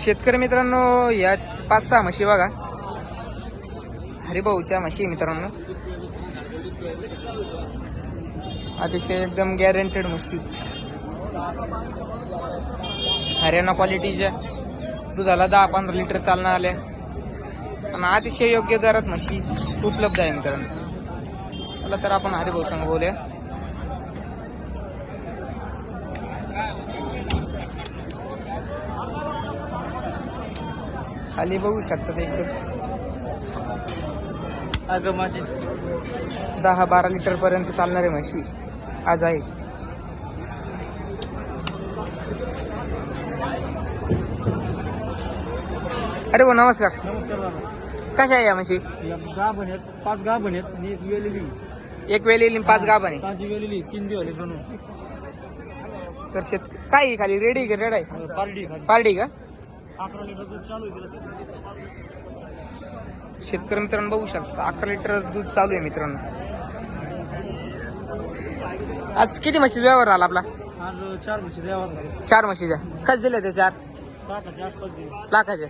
शेतकरी मित्रांनो, या 5-6 म्हशी बघा, हरिभाऊच्या म्हशी मित्रांनो. अतिशय एकदम गॅरंटेड म्हशी, हरियाणा क्वालिटीच्या, दुधाला 10-15 लिटर चालणार आल्या आणि अतिशय योग्य दरात म्हशी उपलब्ध आहे मित्रांनो. चला तर आपण हरिभाऊ संग बोलूया. खाली बघू शकतात एकदम आगमाची 10-12 लिटर पर्यंत चालणारे म्हशी आज आहे. अरे भाऊ नमस्कार. नमस्कार दादा. कशा आहे या म्हशी? गाभण आहेत, 5 गाभण आहेत आणि एक वेलेली. एक वेळेली 5 गाभाने. ताजी वेलेली 3 दिवस बनवून. तर काय आहे खाली, रेडी का रेड आहे? पार्टी खाली पार्टी का? 11 लिटर दूध चालू आहे. शेतकरी मित्रांनो बघू शकता 11 लिटर दूध चालू आहे मित्रांनो. आज किती म्हशी व्यवहार झाला आपला? आज 4 म्हशी द्यावा झाले. 4 म्हशीच्या. कस दिल्या त्या 4 लाखाच्या आसपास दिले. लाखाचे?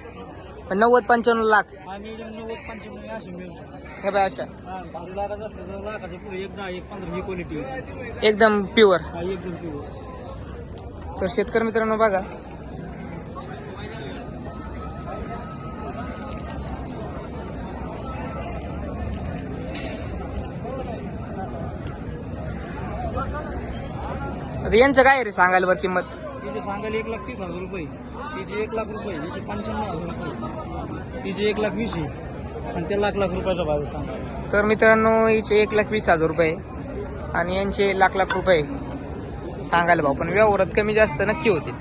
90-95 लाख आम्ही 90-95 अशी मिळतो. हे बाय अशा 5 लाखाचं असलं तर लाखाच्या पुढे 10-15 ही क्वालिटी एकदम प्युअर. हा एकदम पिवळ. तर शेतकरी मित्रांनो बघा, आता यांचं काय रे सांगायला बरं किंमत? तिचे सांगायला 1,30,000 रुपये, तिचे 1 लाख रुपये, तिचे 95,000 रुपये, तिचे 1,20,000 आणि ते लाख रुपयाचा भाव सांगा. तर मित्रांनो हिचे 1,20,000 रुपये आणि यांचे लाख रुपये सांगायला भाऊ, पण व्यवहारात कमी जास्त नक्की होते.